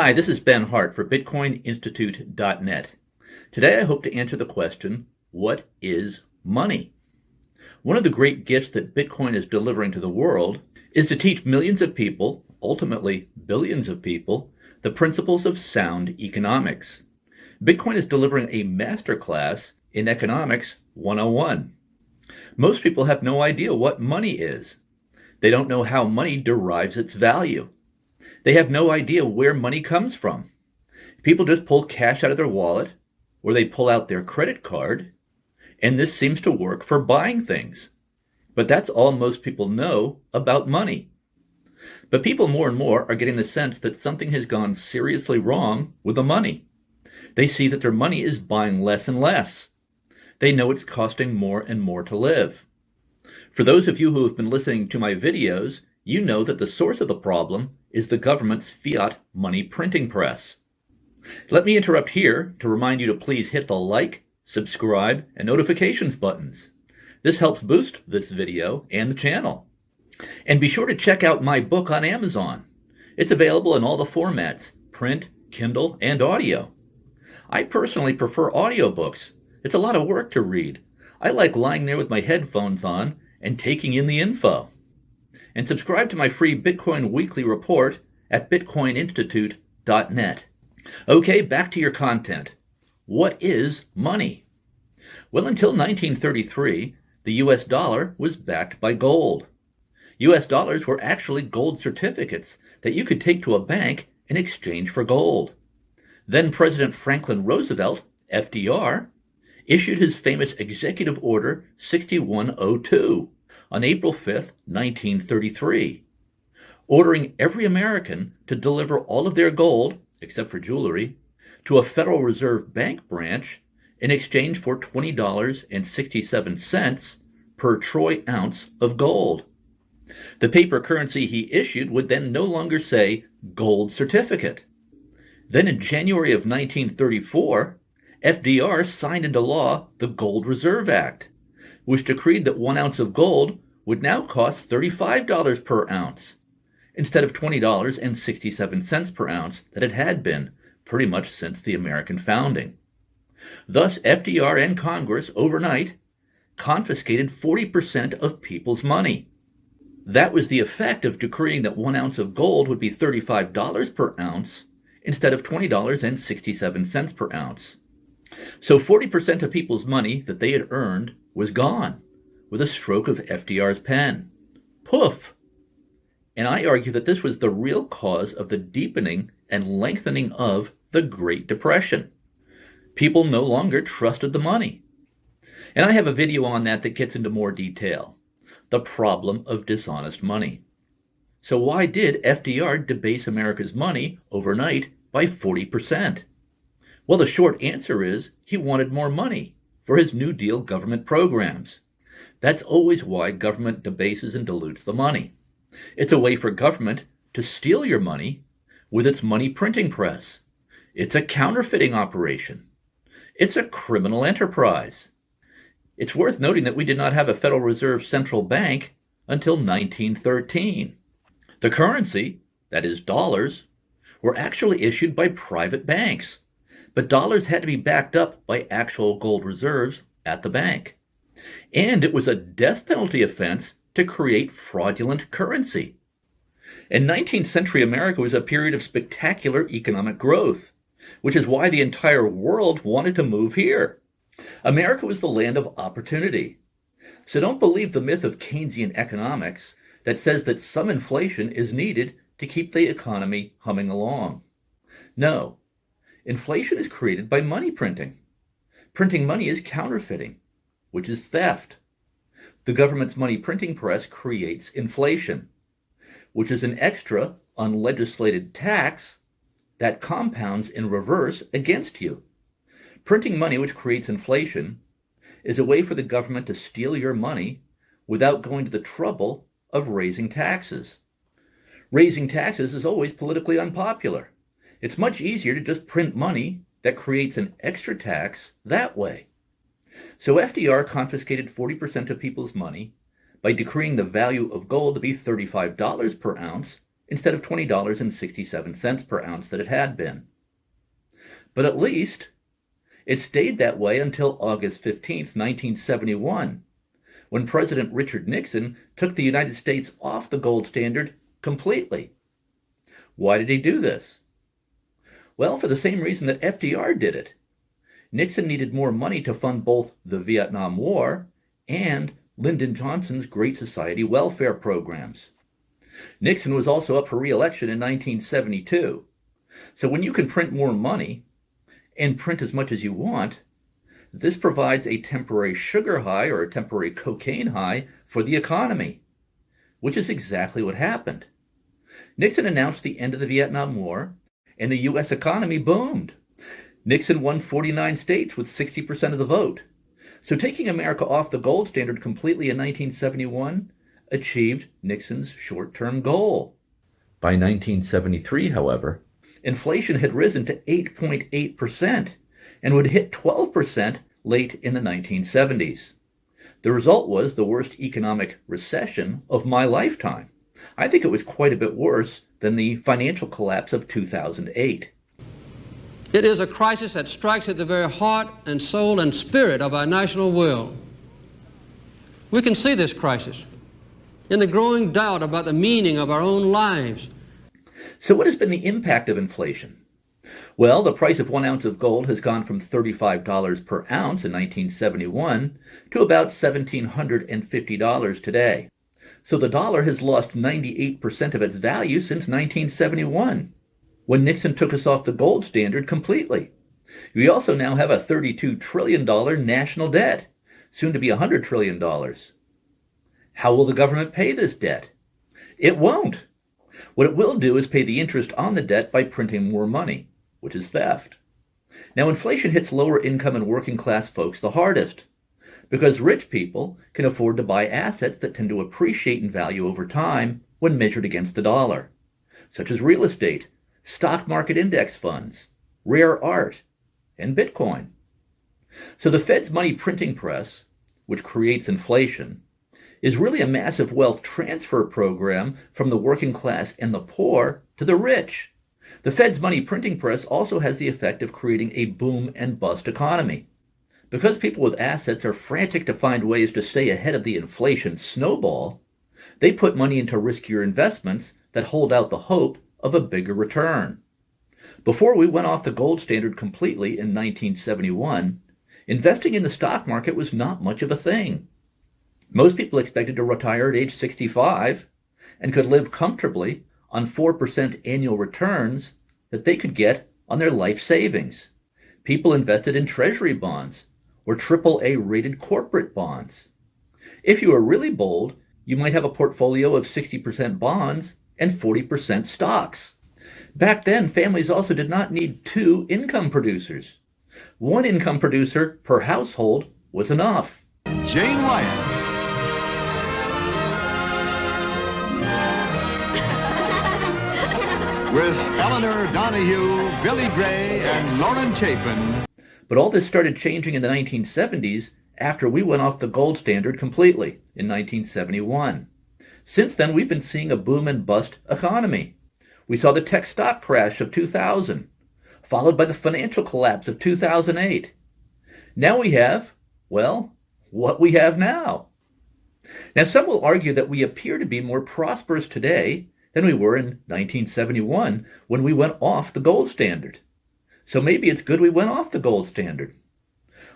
Hi, this is Ben Hart for BitcoinInstitute.net. Today I hope to answer the question, what is money? One of the great gifts that Bitcoin is delivering to the world is to teach millions of people, ultimately billions of people, the principles of sound economics. Bitcoin is delivering a masterclass in Economics 101. Most people have no idea what money is. They don't know how money derives its value. They have no idea where money comes from. People just pull cash out of their wallet, or they pull out their credit card, and this seems to work for buying things. But that's all most people know about money. But people more and more are getting the sense that something has gone seriously wrong with the money. They see that their money is buying less and less. They know it's costing more and more to live. For those of you who have been listening to my videos, you know that the source of the problem is the government's fiat money printing press. Let me interrupt here to remind you to please hit the like, subscribe, and notifications buttons. This helps boost this video and the channel. And be sure to check out my book on Amazon. It's available in all the formats, print, Kindle, and audio. I personally prefer audiobooks. It's a lot of work to read. I like lying there with my headphones on and taking in the info. And subscribe to my free Bitcoin Weekly Report at BitcoinInstitute.net. Okay, back to your content. What is money? Well, until 1933, the US dollar was backed by gold. US dollars were actually gold certificates that you could take to a bank in exchange for gold. Then President Franklin Roosevelt, FDR, issued his famous Executive Order 6102 on April 5, 1933, ordering every American to deliver all of their gold, except for jewelry, to a Federal Reserve Bank branch in exchange for $20.67 per troy ounce of gold. The paper currency he issued would then no longer say gold certificate. Then in January of 1934, FDR signed into law the Gold Reserve Act, which decreed that 1 ounce of gold would now cost $35 per ounce, instead of $20.67 per ounce that it had been pretty much since the American founding. Thus, FDR and Congress overnight confiscated 40% of people's money. That was the effect of decreeing that 1 ounce of gold would be $35 per ounce instead of $20.67 per ounce. So 40% of people's money that they had earned was gone with a stroke of FDR's pen. Poof! And I argue that this was the real cause of the deepening and lengthening of the Great Depression. People no longer trusted the money. And I have a video on that that gets into more detail. The problem of dishonest money. So why did FDR debase America's money overnight by 40%? Well, the short answer is he wanted more money for his New Deal government programs. That's always why government debases and dilutes the money. It's a way for government to steal your money with its money printing press. It's a counterfeiting operation. It's a criminal enterprise. It's worth noting that we did not have a Federal Reserve Central Bank until 1913. The currency, that is dollars, were actually issued by private banks, but dollars had to be backed up by actual gold reserves at the bank. And it was a death penalty offense to create fraudulent currency. And 19th century America was a period of spectacular economic growth, which is why the entire world wanted to move here. America was the land of opportunity. So don't believe the myth of Keynesian economics that says that some inflation is needed to keep the economy humming along. No, inflation is created by money printing. Printing money is counterfeiting, which is theft. The government's money printing press creates inflation, which is an extra unlegislated tax that compounds in reverse against you. Printing money, which creates inflation, is a way for the government to steal your money without going to the trouble of raising taxes. Raising taxes is always politically unpopular. It's much easier to just print money that creates an extra tax that way. So FDR confiscated 40% of people's money by decreeing the value of gold to be $35 per ounce instead of $20.67 per ounce that it had been. But at least it stayed that way until August 15th, 1971, when President Richard Nixon took the United States off the gold standard completely. Why did he do this? Well, for the same reason that FDR did it. Nixon needed more money to fund both the Vietnam War and Lyndon Johnson's Great Society welfare programs. Nixon was also up for re-election in 1972. So when you can print more money and print as much as you want, this provides a temporary sugar high or a temporary cocaine high for the economy, which is exactly what happened. Nixon announced the end of the Vietnam War, and the U.S. economy boomed. Nixon won 49 states with 60% of the vote. So taking America off the gold standard completely in 1971 achieved Nixon's short-term goal. By 1973, however, inflation had risen to 8.8% and would hit 12% late in the 1970s. The result was the worst economic recession of my lifetime. I think it was quite a bit worse than the financial collapse of 2008. It is a crisis that strikes at the very heart and soul and spirit of our national will. We can see this crisis in the growing doubt about the meaning of our own lives. So what has been the impact of inflation? Well, the price of 1 ounce of gold has gone from $35 per ounce in 1971 to about $1,750 today. So the dollar has lost 98% of its value since 1971, when Nixon took us off the gold standard completely. We also now have a $32 trillion national debt, soon to be $100 trillion. How will the government pay this debt? It won't. What it will do is pay the interest on the debt by printing more money, which is theft. Now, inflation hits lower income and working class folks the hardest, because rich people can afford to buy assets that tend to appreciate in value over time when measured against the dollar, such as real estate, stock market index funds, rare art, and Bitcoin. So the Fed's money printing press, which creates inflation, is really a massive wealth transfer program from the working class and the poor to the rich. The Fed's money printing press also has the effect of creating a boom and bust economy. Because people with assets are frantic to find ways to stay ahead of the inflation snowball, they put money into riskier investments that hold out the hope of a bigger return. Before we went off the gold standard completely in 1971, investing in the stock market was not much of a thing. Most people expected to retire at age 65 and could live comfortably on 4% annual returns that they could get on their life savings. People invested in treasury bonds or AAA rated corporate bonds. If you were really bold, you might have a portfolio of 60% bonds and 40% stocks. Back then, families also did not need 2 income producers. 1 income producer per household was enough. Jane Wyatt. With Eleanor Donahue, Billy Gray, and Lauren Chapin. But all this started changing in the 1970s after we went off the gold standard completely in 1971. Since then, we've been seeing a boom and bust economy. We saw the tech stock crash of 2000, followed by the financial collapse of 2008. Now we have, well, what we have now. Now, some will argue that we appear to be more prosperous today than we were in 1971 when we went off the gold standard. So maybe it's good we went off the gold standard.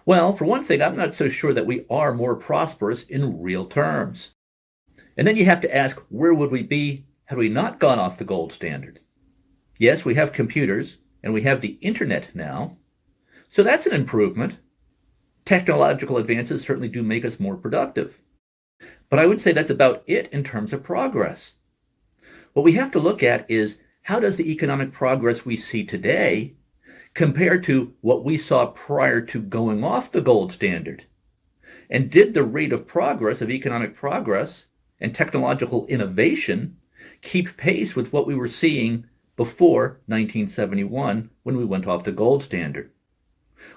Well, for one thing, I'm not so sure that we are more prosperous in real terms. And then you have to ask, where would we be had we not gone off the gold standard? Yes, we have computers, and we have the internet now. So that's an improvement. Technological advances certainly do make us more productive. But I would say that's about it in terms of progress. What we have to look at is, how does the economic progress we see today compare to what we saw prior to going off the gold standard? And did the rate of progress, of economic progress and technological innovation, keep pace with what we were seeing before 1971 when we went off the gold standard?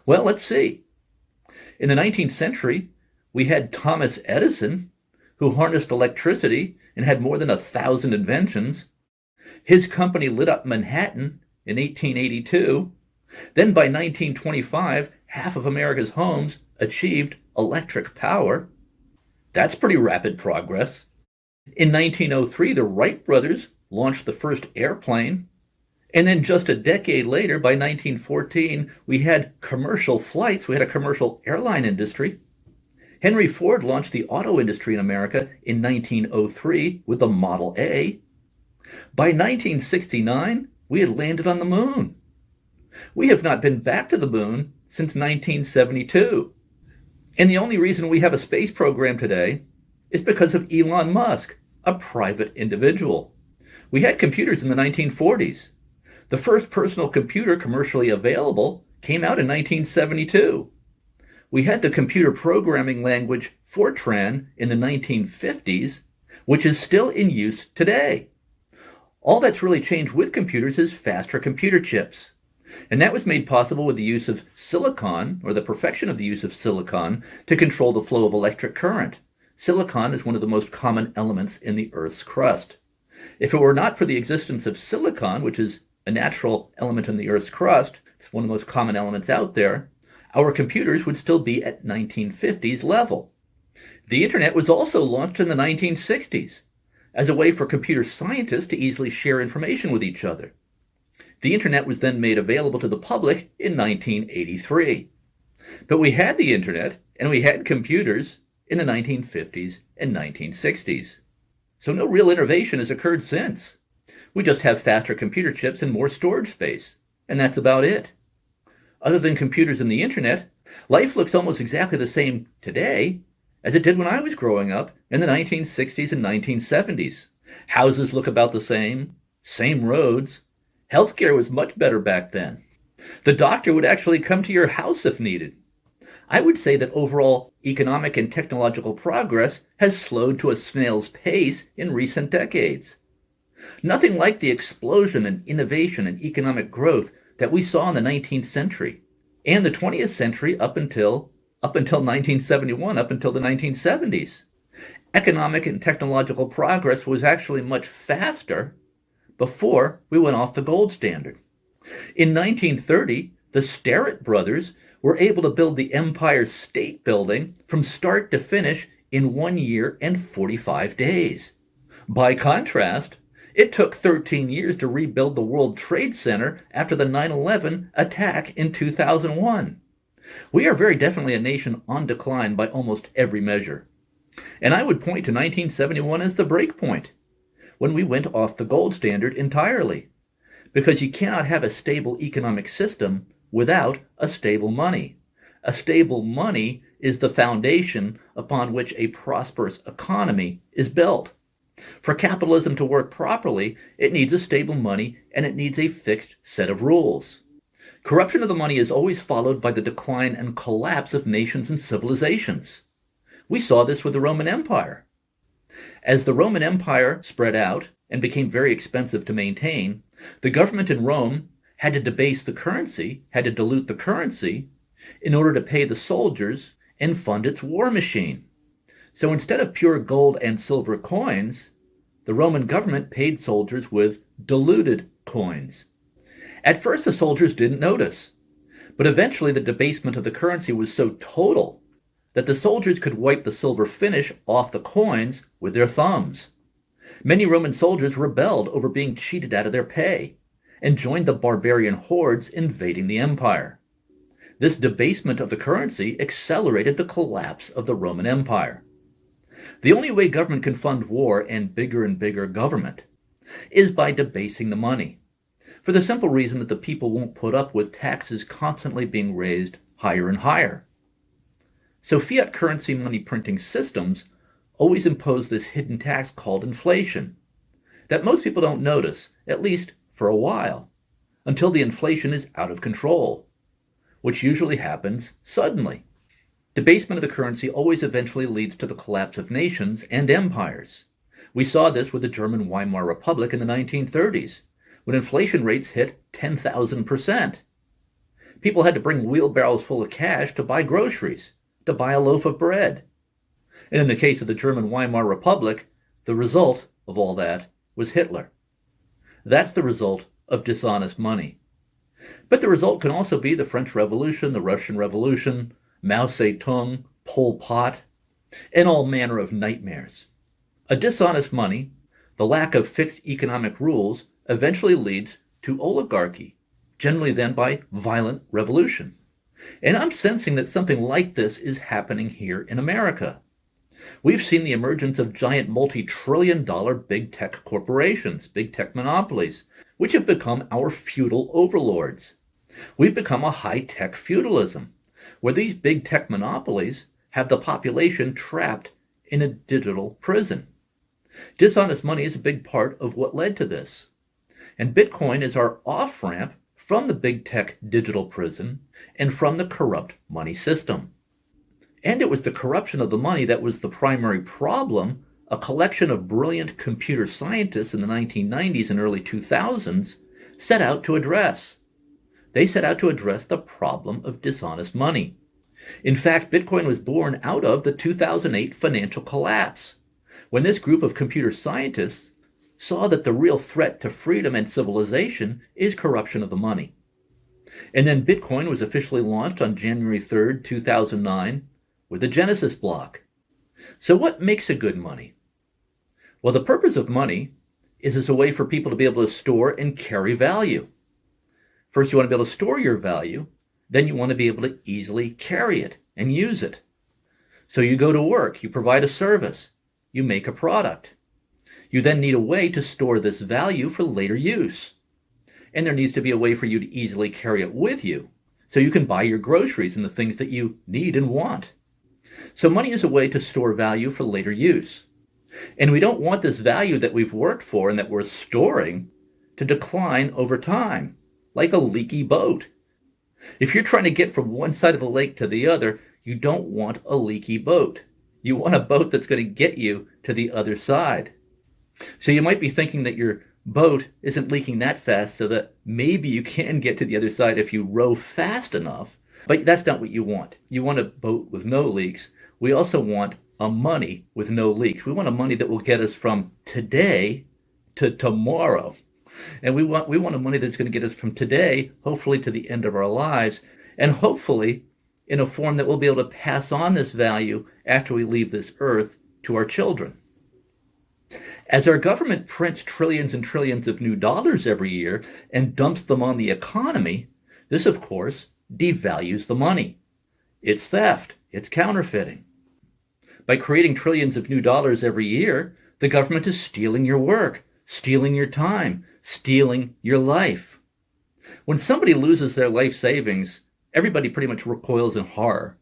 Well, let's see. In the 19th century, we had Thomas Edison, who harnessed electricity and had more than 1,000 inventions. His company lit up Manhattan in 1882. Then by 1925, half of America's homes achieved electric power. That's pretty rapid progress. In 1903, the Wright brothers launched the first airplane. And then just a decade later, by 1914, we had commercial flights. We had a commercial airline industry. Henry Ford launched the auto industry in America in 1903 with the Model A. By 1969, we had landed on the moon. We have not been back to the moon since 1972. And the only reason we have a space program today is because of Elon Musk, a private individual. We had computers in the 1940s. The first personal computer commercially available came out in 1972. We had the computer programming language Fortran in the 1950s, which is still in use today. All that's really changed with computers is faster computer chips. And that was made possible with the use of silicon, or the perfection of the use of silicon, to control the flow of electric current. Silicon is one of the most common elements in the Earth's crust. If it were not for the existence of silicon, which is a natural element in the Earth's crust, it's one of the most common elements out there, our computers would still be at 1950s level. The internet was also launched in the 1960s as a way for computer scientists to easily share information with each other. The internet was then made available to the public in 1983. But we had the internet and we had computers in the 1950s and 1960s. So no real innovation has occurred since. We just have faster computer chips and more storage space, and that's about it. Other than computers and the internet, life looks almost exactly the same today as it did when I was growing up in the 1960s and 1970s. Houses look about the same roads. Healthcare was much better back then. The doctor would actually come to your house if needed. I would say that overall economic and technological progress has slowed to a snail's pace in recent decades. Nothing like the explosion in innovation and economic growth that we saw in the 19th century and the 20th century up until 1971, up until the 1970s. Economic and technological progress was actually much faster before we went off the gold standard. In 1930, the Starrett brothers were able to build the Empire State Building from start to finish in 1 year and 45 days. By contrast, it took 13 years to rebuild the World Trade Center after the 9/11 attack in 2001. We are very definitely a nation on decline by almost every measure. And I would point to 1971 as the break point, when we went off the gold standard entirely. Because you cannot have a stable economic system without a stable money. A stable money is the foundation upon which a prosperous economy is built. For capitalism to work properly, it needs a stable money and it needs a fixed set of rules. Corruption of the money is always followed by the decline and collapse of nations and civilizations. We saw this with the Roman Empire. As the Roman Empire spread out and became very expensive to maintain, the government in Rome had to debase the currency, had to dilute the currency, in order to pay the soldiers and fund its war machine. So instead of pure gold and silver coins, the Roman government paid soldiers with diluted coins. At first, the soldiers didn't notice, but eventually the debasement of the currency was so total that the soldiers could wipe the silver finish off the coins with their thumbs. Many Roman soldiers rebelled over being cheated out of their pay and joined the barbarian hordes invading the empire. This debasement of the currency accelerated the collapse of the Roman Empire. The only way government can fund war and bigger government is by debasing the money, for the simple reason that the people won't put up with taxes constantly being raised higher and higher. So fiat currency money printing systems always impose this hidden tax called inflation that most people don't notice, at least for a while, until the inflation is out of control, which usually happens suddenly. Debasement of the currency always eventually leads to the collapse of nations and empires. We saw this with the German Weimar Republic in the 1930s, when inflation rates hit 10,000%. People had to bring wheelbarrows full of cash to buy groceries, to buy a loaf of bread. And in the case of the German Weimar Republic, the result of all that was Hitler. That's the result of dishonest money. But the result can also be the French Revolution, the Russian Revolution, Mao Zedong, Pol Pot, and all manner of nightmares. A dishonest money, the lack of fixed economic rules, eventually leads to oligarchy, generally then by violent revolution. And I'm sensing that something like this is happening here in America. We've seen the emergence of giant multi-trillion-dollar big tech corporations, big tech monopolies, which have become our feudal overlords. We've become a high-tech feudalism, where these big tech monopolies have the population trapped in a digital prison. Dishonest money is a big part of what led to this. And Bitcoin is our off-ramp from the big tech digital prison and from the corrupt money system. And it was the corruption of the money that was the primary problem a collection of brilliant computer scientists in the 1990s and early 2000s set out to address. They set out to address the problem of dishonest money. In fact, Bitcoin was born out of the 2008 financial collapse, when this group of computer scientists saw that the real threat to freedom and civilization is corruption of the money. And then Bitcoin was officially launched on January 3rd, 2009, with the Genesis block. So what makes a good money? Well, the purpose of money is as a way for people to be able to store and carry value. First, you want to be able to store your value. Then you want to be able to easily carry it and use it. So you go to work, you provide a service, you make a product. You then need a way to store this value for later use. And there needs to be a way for you to easily carry it with you, so you can buy your groceries and the things that you need and want. So money is a way to store value for later use. And we don't want this value that we've worked for and that we're storing to decline over time, like a leaky boat. If you're trying to get from one side of the lake to the other, you don't want a leaky boat. You want a boat that's going to get you to the other side. So you might be thinking that your boat isn't leaking that fast, so that maybe you can get to the other side if you row fast enough. But that's not what you want. You want a boat with no leaks. We also want a money with no leaks. We want a money that will get us from today to tomorrow. And we want a money that's going to get us from today, hopefully to the end of our lives, and hopefully in a form that we'll be able to pass on this value after we leave this earth to our children. As our government prints trillions and trillions of new dollars every year and dumps them on the economy, this, of course, devalues the money. It's theft. It's counterfeiting. By creating trillions of new dollars every year, the government is stealing your work, stealing your time, stealing your life. When somebody loses their life savings, everybody pretty much recoils in horror.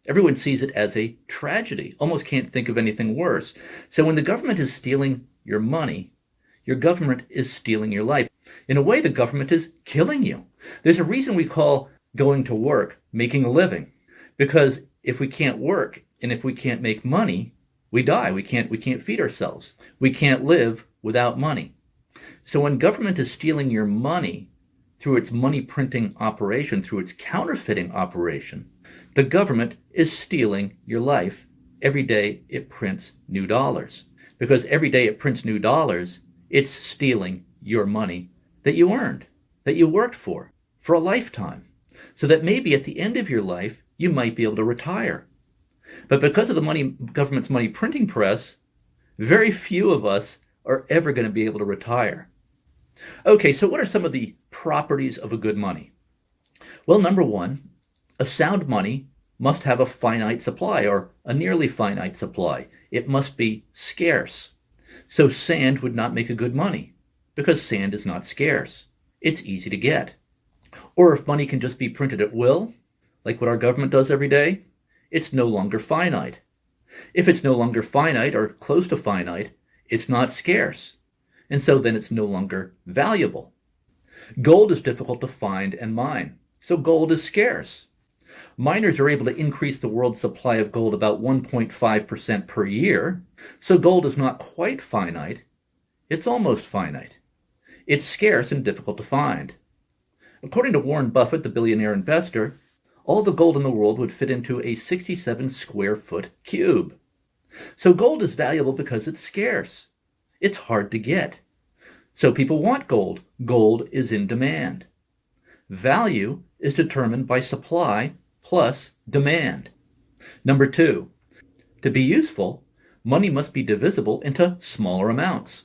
Everyone sees it as a tragedy, almost can't think of anything worse. So when the government is stealing your money, your government is stealing your life. In a way, the government is killing you. There's a reason we call going to work making a living, because if we can't work and if we can't make money, we die. We can't feed ourselves. We can't live without money. So when government is stealing your money through its money printing operation, through its counterfeiting operation, the government is stealing your life every day it prints new dollars. Because every day it prints new dollars, it's stealing your money that you earned, that you worked for a lifetime. So that maybe at the end of your life, you might be able to retire. But because of the government's money printing press, very few of us are ever going to be able to retire. Okay, so what are some of the properties of a good money? Well, number one, a sound money must have a finite supply or a nearly finite supply. It must be scarce. So sand would not make a good money because sand is not scarce. It's easy to get. Or if money can just be printed at will, like what our government does every day, it's no longer finite. If it's no longer finite or close to finite, it's not scarce. And so then it's no longer valuable. Gold is difficult to find and mine, so gold is scarce. Miners are able to increase the world's supply of gold about 1.5% per year, so gold is not quite finite, it's almost finite. It's scarce and difficult to find. According to Warren Buffett, the billionaire investor, all the gold in the world would fit into a 67 square foot cube. So gold is valuable because it's scarce. It's hard to get. So people want gold. Gold is in demand. Value is determined by supply plus demand. Number 2, to be useful, money must be divisible into smaller amounts.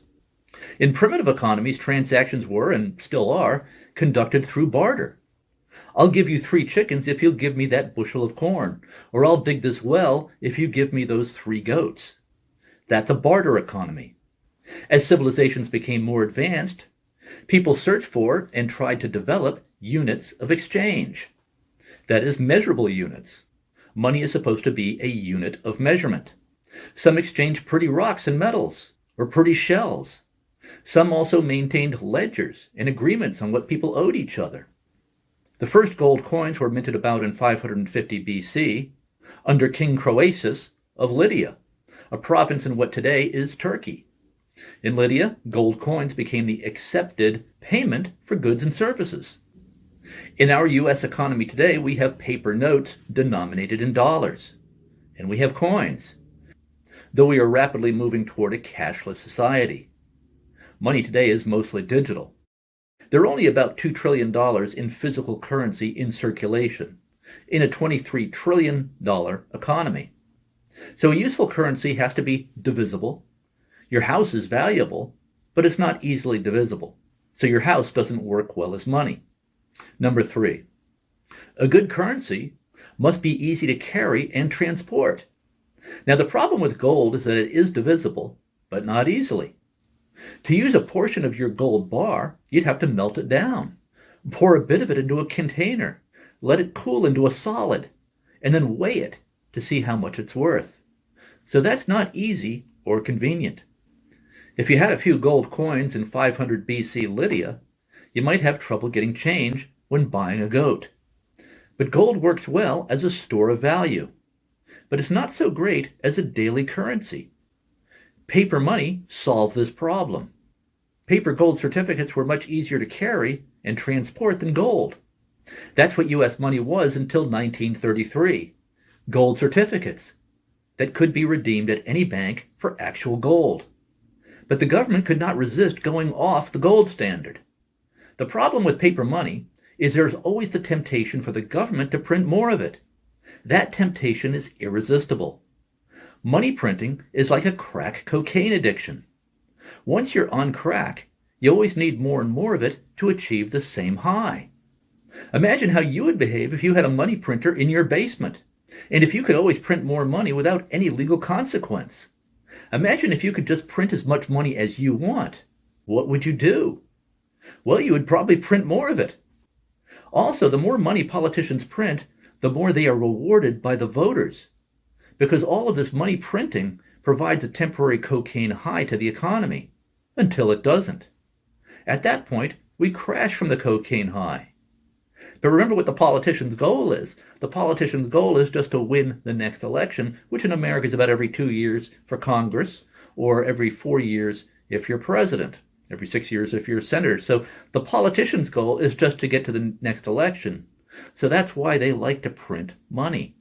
In primitive economies, transactions were, and still are, conducted through barter. I'll give you 3 chickens if you'll give me that bushel of corn, or I'll dig this well if you give me those 3 goats. That's a barter economy. As civilizations became more advanced, people searched for and tried to develop units of exchange. That is, measurable units. Money is supposed to be a unit of measurement. Some exchanged pretty rocks and metals, or pretty shells. Some also maintained ledgers and agreements on what people owed each other. The first gold coins were minted about in 550 BC under King Croesus of Lydia, a province in what today is Turkey. In Lydia, gold coins became the accepted payment for goods and services. In our U.S. economy today, we have paper notes denominated in dollars, and we have coins, though we are rapidly moving toward a cashless society. Money today is mostly digital. There are only about $2 trillion in physical currency in circulation in a $23 trillion economy. So a useful currency has to be divisible. Your house is valuable, but it's not easily divisible. So your house doesn't work well as money. Number 3, a good currency must be easy to carry and transport. Now the problem with gold is that it is divisible, but not easily. To use a portion of your gold bar, you'd have to melt it down, pour a bit of it into a container, let it cool into a solid, and then weigh it to see how much it's worth. So that's not easy or convenient. If you had a few gold coins in 500 BC Lydia, you might have trouble getting change when buying a goat. But gold works well as a store of value, but it's not so great as a daily currency. Paper money solved this problem. Paper gold certificates were much easier to carry and transport than gold. That's what U.S. money was until 1933. Gold certificates that could be redeemed at any bank for actual gold. But the government could not resist going off the gold standard. The problem with paper money is there's always the temptation for the government to print more of it. That temptation is irresistible. Money printing is like a crack cocaine addiction. Once you're on crack, you always need more and more of it to achieve the same high. Imagine how you would behave if you had a money printer in your basement, and if you could always print more money without any legal consequence. Imagine if you could just print as much money as you want. What would you do? Well, you would probably print more of it. Also, the more money politicians print, the more they are rewarded by the voters, because all of this money printing provides a temporary cocaine high to the economy, until it doesn't. At that point, we crash from the cocaine high. But remember what the politician's goal is. The politician's goal is just to win the next election, which in America is about every 2 years for Congress, or every 4 years if you're president, every 6 years if you're senator. So the politician's goal is just to get to the next election. So that's why they like to print money.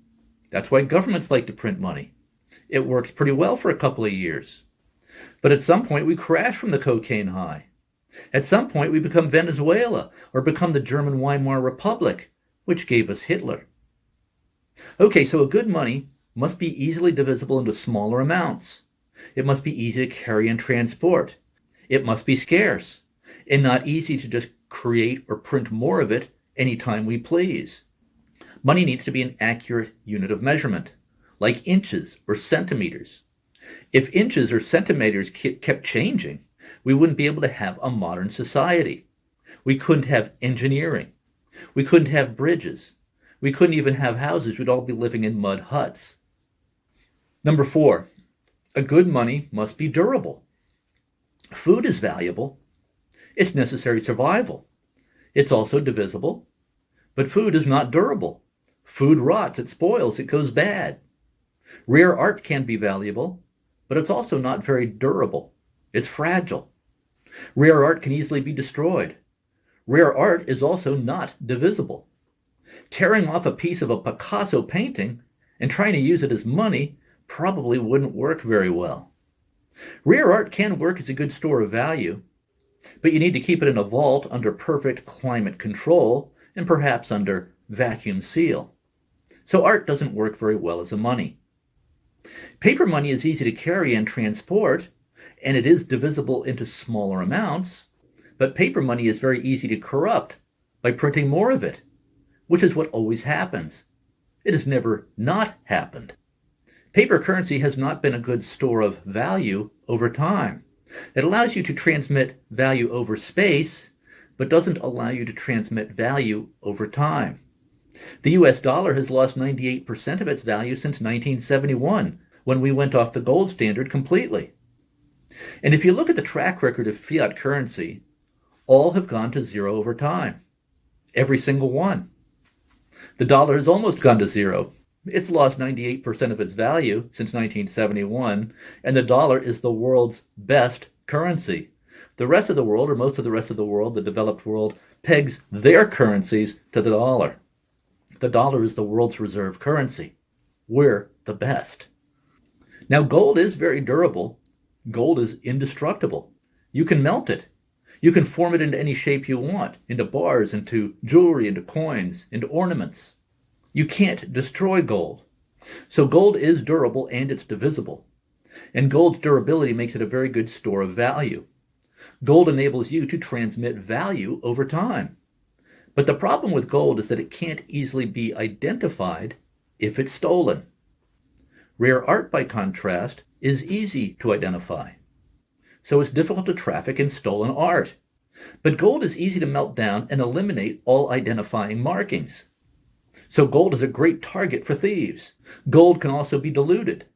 That's why governments like to print money. It works pretty well for a couple of years. But at some point we crash from the cocaine high. At some point we become Venezuela or become the German Weimar Republic, which gave us Hitler. Okay, so a good money must be easily divisible into smaller amounts. It must be easy to carry and transport. It must be scarce and not easy to just create or print more of it anytime we please. Money needs to be an accurate unit of measurement, like inches or centimeters. If inches or centimeters kept changing, we wouldn't be able to have a modern society. We couldn't have engineering. We couldn't have bridges. We couldn't even have houses. We'd all be living in mud huts. Number 4, a good money must be durable. Food is valuable. It's necessary survival. It's also divisible. But food is not durable. Food rots, it spoils, it goes bad. Rare art can be valuable, but it's also not very durable. It's fragile. Rare art can easily be destroyed. Rare art is also not divisible. Tearing off a piece of a Picasso painting and trying to use it as money probably wouldn't work very well. Rare art can work as a good store of value. But you need to keep it in a vault under perfect climate control and perhaps under vacuum seal. So art doesn't work very well as a money. Paper money is easy to carry and transport, and it is divisible into smaller amounts, but paper money is very easy to corrupt by printing more of it, which is what always happens. It has never not happened. Paper currency has not been a good store of value over time. It allows you to transmit value over space, but doesn't allow you to transmit value over time. The US dollar has lost 98% of its value since 1971, when we went off the gold standard completely. And if you look at the track record of fiat currency, all have gone to zero over time. Every single one. The dollar has almost gone to zero. It's lost 98% of its value since 1971, and the dollar is the world's best currency. The rest of the world, or most of the rest of the world, the developed world, pegs their currencies to the dollar. The dollar is the world's reserve currency. We're the best. Now, gold is very durable. Gold is indestructible. You can melt it. You can form it into any shape you want, into bars, into jewelry, into coins, into ornaments. You can't destroy gold. So gold is durable and it's divisible. And gold's durability makes it a very good store of value. Gold enables you to transmit value over time. But the problem with gold is that it can't easily be identified if it's stolen. Rare art, by contrast, is easy to identify. So it's difficult to traffic in stolen art. But gold is easy to melt down and eliminate all identifying markings. So gold is a great target for thieves. Gold can also be diluted.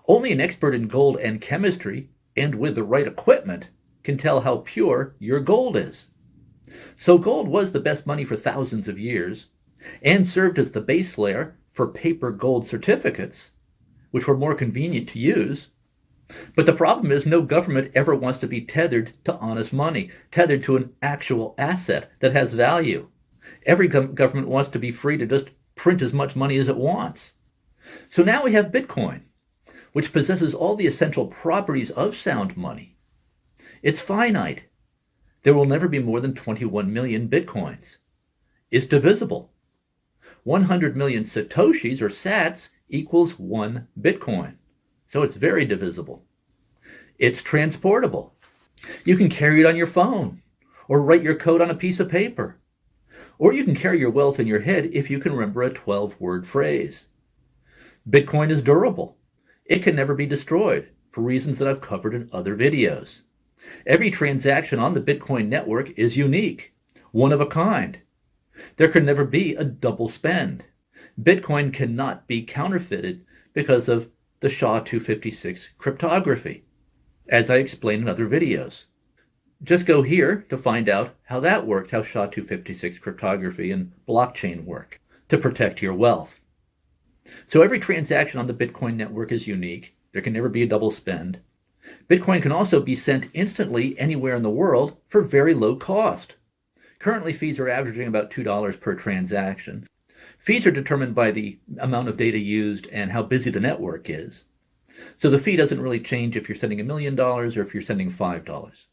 Only an expert in gold and chemistry, and with the right equipment, can tell how pure your gold is. So gold was the best money for thousands of years, and served as the base layer for paper gold certificates, which were more convenient to use. But the problem is no government ever wants to be tethered to honest money, tethered to an actual asset that has value. Every government wants to be free to just print as much money as it wants. So now we have Bitcoin, which possesses all the essential properties of sound money. It's finite. There will never be more than 21 million Bitcoins. It's divisible. 100 million Satoshis, or sats, equals 1 Bitcoin. So it's very divisible. It's transportable. You can carry it on your phone, or write your code on a piece of paper. Or you can carry your wealth in your head if you can remember a 12-word phrase. Bitcoin is durable. It can never be destroyed, for reasons that I've covered in other videos. Every transaction on the Bitcoin network is unique, one of a kind. There can never be a double spend. Bitcoin cannot be counterfeited because of the SHA-256 cryptography, as I explained in other videos. Just go here to find out how that works, how SHA-256 cryptography and blockchain work to protect your wealth. So every transaction on the Bitcoin network is unique. There can never be a double spend. Bitcoin can also be sent instantly anywhere in the world for very low cost. Currently, fees are averaging about $2 per transaction. Fees are determined by the amount of data used and how busy the network is. So the fee doesn't really change if you're sending $1 million or if you're sending $5.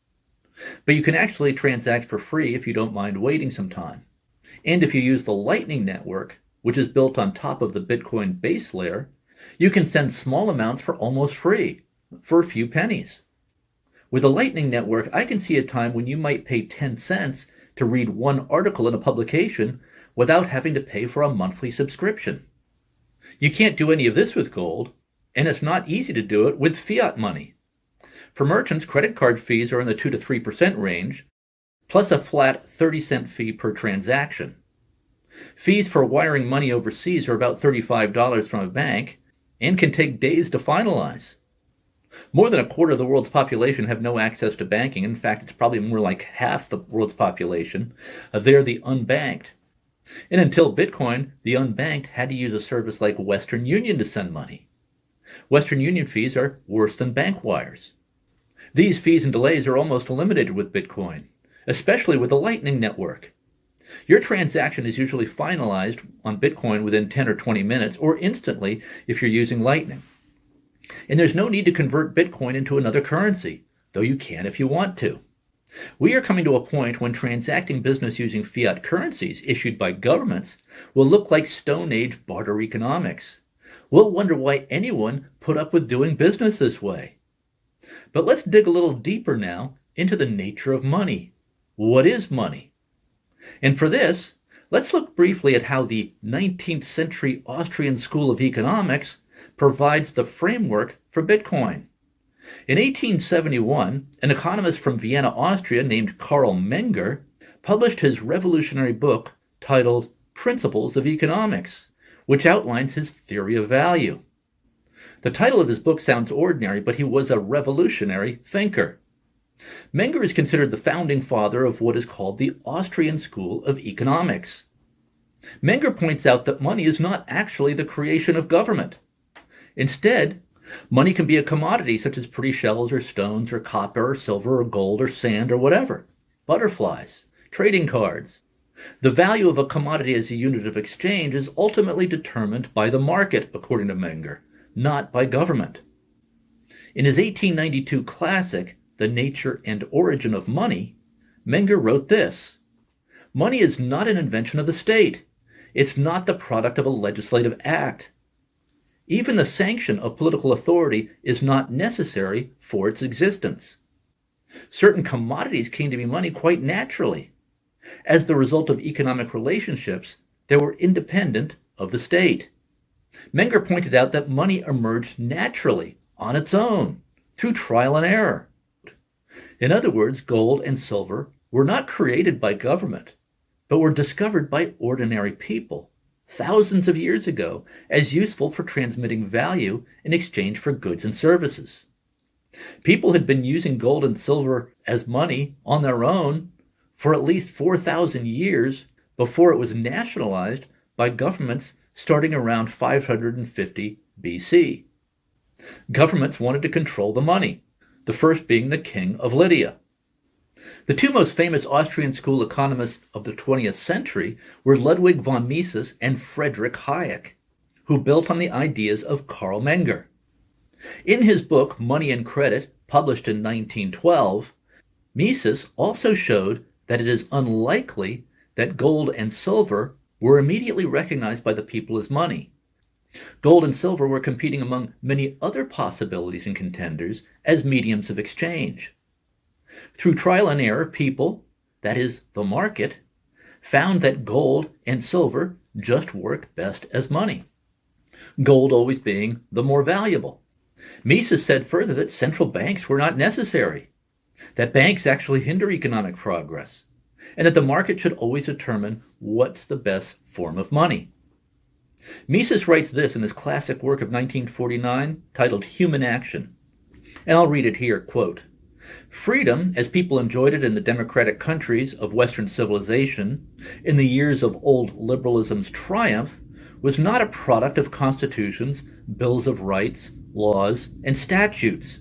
But you can actually transact for free if you don't mind waiting some time. And if you use the Lightning Network, which is built on top of the Bitcoin base layer, you can send small amounts for almost free, for a few pennies. With the Lightning Network, I can see a time when you might pay 10 cents to read one article in a publication without having to pay for a monthly subscription. You can't do any of this with gold, and it's not easy to do it with fiat money. For merchants, credit card fees are in the 2 to 3% range, plus a flat 30-cent fee per transaction. Fees for wiring money overseas are about $35 from a bank and can take days to finalize. More than a quarter of the world's population have no access to banking. In fact, it's probably more like half the world's population. They're the unbanked. And until Bitcoin, the unbanked had to use a service like Western Union to send money. Western Union fees are worse than bank wires. These fees and delays are almost eliminated with Bitcoin, especially with the Lightning Network. Your transaction is usually finalized on Bitcoin within 10 or 20 minutes, or instantly if you're using Lightning. And there's no need to convert Bitcoin into another currency, though you can if you want to. We are coming to a point when transacting business using fiat currencies issued by governments will look like Stone Age barter economics. We'll wonder why anyone put up with doing business this way. But let's dig a little deeper now into the nature of money. What is money? And for this, let's look briefly at how the 19th century Austrian School of Economics provides the framework for Bitcoin. In 1871, an economist from Vienna, Austria named Karl Menger published his revolutionary book titled Principles of Economics, which outlines his theory of value. The title of his book sounds ordinary, but he was a revolutionary thinker. Menger is considered the founding father of what is called the Austrian School of Economics. Menger points out that money is not actually the creation of government. Instead, money can be a commodity such as pretty shells or stones or copper or silver or gold or sand or whatever, butterflies, trading cards. The value of a commodity as a unit of exchange is ultimately determined by the market, according to Menger, not by government. In his 1892 classic, The Nature and Origin of Money, Menger wrote this: "Money is not an invention of the state. It's not the product of a legislative act. Even the sanction of political authority is not necessary for its existence. Certain commodities came to be money quite naturally. As the result of economic relationships, they were independent of the state." Menger pointed out that money emerged naturally, on its own, through trial and error. In other words, gold and silver were not created by government, but were discovered by ordinary people thousands of years ago as useful for transmitting value in exchange for goods and services. People had been using gold and silver as money on their own for at least 4,000 years before it was nationalized by governments starting around 550 BC. Governments wanted to control the money, the first being the King of Lydia. The two most famous Austrian school economists of the 20th century were Ludwig von Mises and Friedrich Hayek, who built on the ideas of Karl Menger. In his book Money and Credit, published in 1912, Mises also showed that it is unlikely that gold and silver were immediately recognized by the people as money. Gold and silver were competing among many other possibilities and contenders as mediums of exchange. Through trial and error, people, that is, the market, found that gold and silver just worked best as money, gold always being the more valuable. Mises said further that central banks were not necessary, that banks actually hinder economic progress, and that the market should always determine what's the best form of money. Mises writes this in his classic work of 1949 titled Human Action, and I'll read it here, quote, "Freedom, as people enjoyed it in the democratic countries of Western civilization in the years of old liberalism's triumph, was not a product of constitutions, bills of rights, laws, and statutes.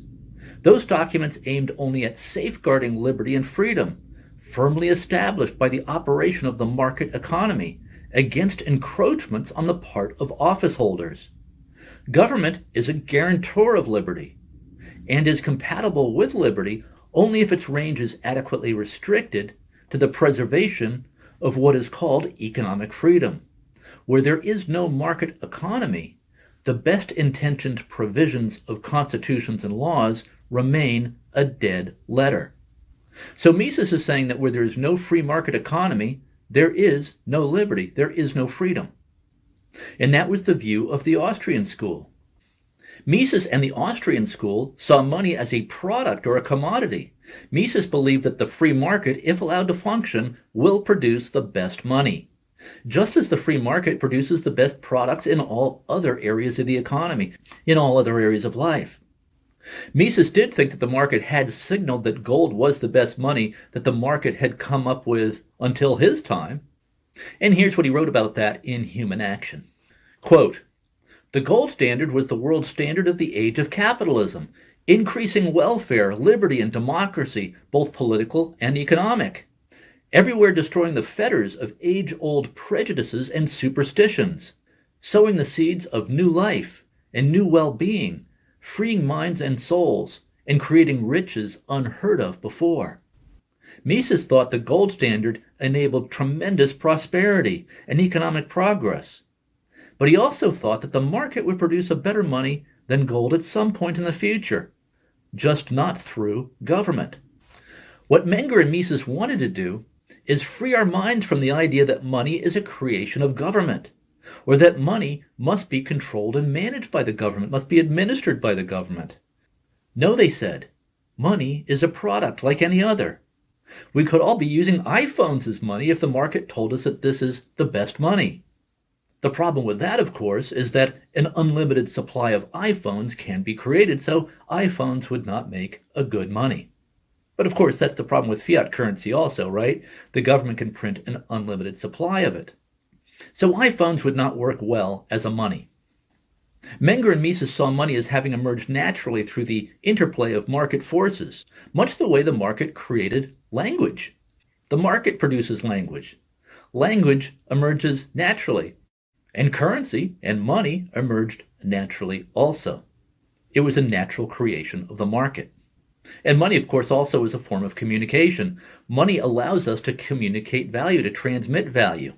Those documents aimed only at safeguarding liberty and freedom, firmly established by the operation of the market economy, against encroachments on the part of office holders. Government is a guarantor of liberty, and is compatible with liberty only if its range is adequately restricted to the preservation of what is called economic freedom. Where there is no market economy, the best intentioned provisions of constitutions and laws remain a dead letter." So Mises is saying that where there is no free market economy, there is no liberty, there is no freedom. And that was the view of the Austrian school. Mises and the Austrian school saw money as a product or a commodity. Mises believed that the free market, if allowed to function, will produce the best money, just as the free market produces the best products in all other areas of the economy, in all other areas of life. Mises did think that the market had signaled that gold was the best money that the market had come up with until his time. And here's what he wrote about that in Human Action. Quote, "The gold standard was the world standard of the age of capitalism, increasing welfare, liberty, and democracy, both political and economic, everywhere destroying the fetters of age-old prejudices and superstitions, sowing the seeds of new life and new well-being, freeing minds and souls, and creating riches unheard of before." Mises thought the gold standard enabled tremendous prosperity and economic progress. But he also thought that the market would produce a better money than gold at some point in the future, just not through government. What Menger and Mises wanted to do is free our minds from the idea that money is a creation of government, or that money must be controlled and managed by the government, must be administered by the government. No, they said, money is a product like any other. We could all be using iPhones as money if the market told us that this is the best money. The problem with that, of course, is that an unlimited supply of iPhones can be created, so iPhones would not make a good money. But of course, that's the problem with fiat currency also, right? The government can print an unlimited supply of it. So iPhones would not work well as a money. Menger and Mises saw money as having emerged naturally through the interplay of market forces, much the way the market created language. The market produces language. Language emerges naturally, and currency and money emerged naturally also. It was a natural creation of the market. And money, of course, also is a form of communication. Money allows us to communicate value, to transmit value.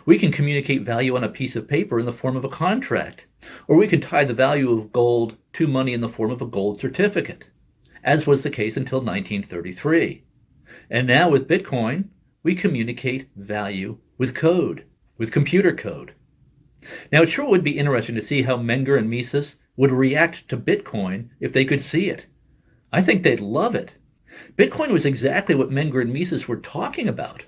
We can communicate value on a piece of paper in the form of a contract, or we can tie the value of gold to money in the form of a gold certificate, as was the case until 1933. And now with Bitcoin, we communicate value with code, with computer code. Now, it sure would be interesting to see how Menger and Mises would react to Bitcoin if they could see it. I think they'd love it. Bitcoin was exactly what Menger and Mises were talking about.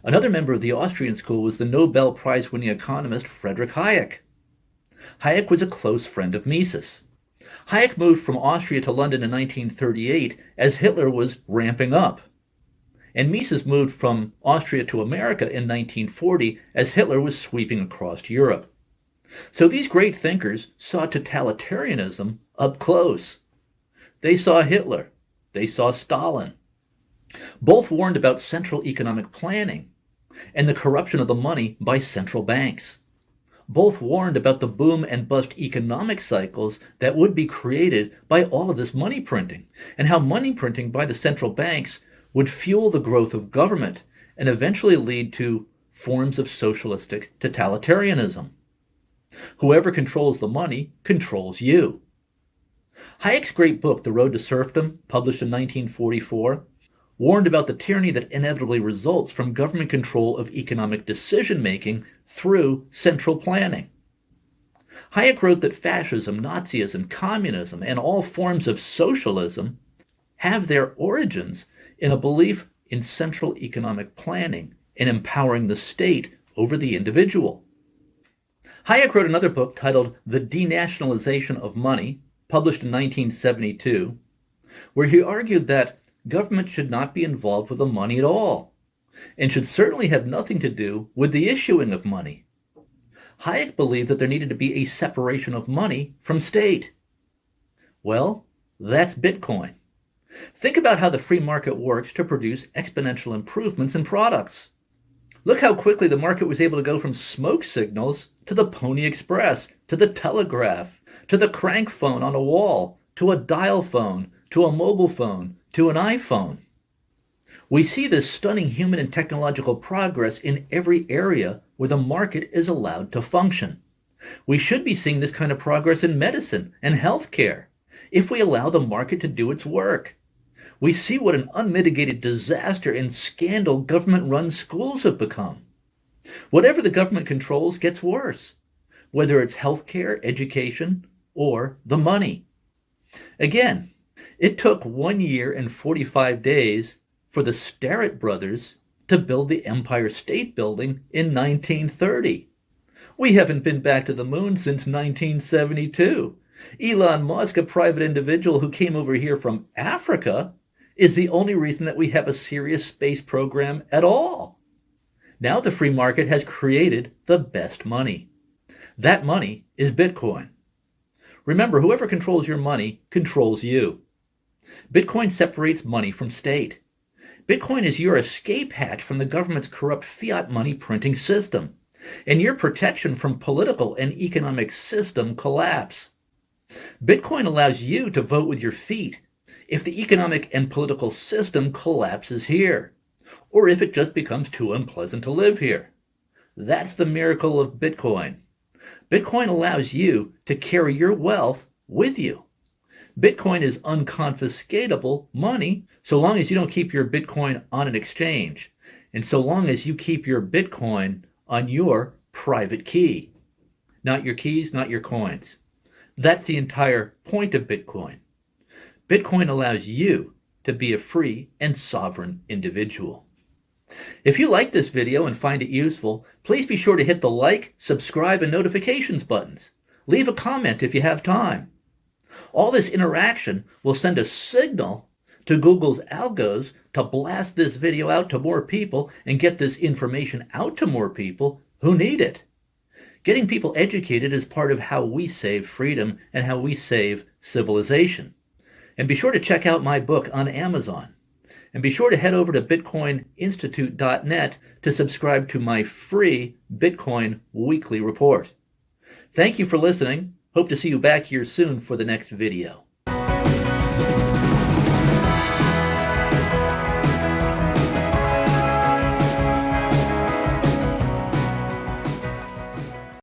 Another member of the Austrian school was the Nobel Prize-winning economist Friedrich Hayek. Hayek was a close friend of Mises. Hayek moved from Austria to London in 1938 as Hitler was ramping up. And Mises moved from Austria to America in 1940 as Hitler was sweeping across Europe. So these great thinkers saw totalitarianism up close. They saw Hitler. They saw Stalin. Both warned about central economic planning and the corruption of the money by central banks. Both warned about the boom and bust economic cycles that would be created by all of this money printing, and how money printing by the central banks would fuel the growth of government and eventually lead to forms of socialistic totalitarianism. Whoever controls the money controls you. Hayek's great book, The Road to Serfdom, published in 1944, warned about the tyranny that inevitably results from government control of economic decision-making through central planning. Hayek wrote that fascism, Nazism, communism, and all forms of socialism have their origins in a belief in central economic planning and empowering the state over the individual. Hayek wrote another book titled The Denationalization of Money, published in 1972, where he argued that government should not be involved with the money at all, and should certainly have nothing to do with the issuing of money. Hayek believed that there needed to be a separation of money from state. Well, that's Bitcoin. Think about how the free market works to produce exponential improvements in products. Look how quickly the market was able to go from smoke signals to the Pony Express, to the telegraph, to the crank phone on a wall, to a dial phone, to a mobile phone, to an iPhone. We see this stunning human and technological progress in every area where the market is allowed to function. We should be seeing this kind of progress in medicine and healthcare if we allow the market to do its work. We see what an unmitigated disaster and scandal government-run schools have become. Whatever the government controls gets worse, whether it's healthcare, education, or the money. Again, it took 1 year and 45 days for the Starrett brothers to build the Empire State Building in 1930. We haven't been back to the moon since 1972. Elon Musk, a private individual who came over here from Africa, is the only reason that we have a serious space program at all. Now the free market has created the best money. That money is Bitcoin. Remember, whoever controls your money controls you. Bitcoin separates money from state. Bitcoin is your escape hatch from the government's corrupt fiat money printing system, and your protection from political and economic system collapse. Bitcoin allows you to vote with your feet if the economic and political system collapses here, or if it just becomes too unpleasant to live here. That's the miracle of Bitcoin. Bitcoin allows you to carry your wealth with you. Bitcoin is unconfiscatable money so long as you don't keep your Bitcoin on an exchange, and so long as you keep your Bitcoin on your private key. Not your keys, not your coins. That's the entire point of Bitcoin. Bitcoin allows you to be a free and sovereign individual. If you like this video and find it useful, please be sure to hit the like, subscribe, and notifications buttons. Leave a comment if you have time. All this interaction will send a signal to Google's algos to blast this video out to more people and get this information out to more people who need it. Getting people educated is part of how we save freedom and how we save civilization. And be sure to check out my book on Amazon. And be sure to head over to bitcoininstitute.net to subscribe to my free Bitcoin weekly report. Thank you for listening. Hope to see you back here soon for the next video.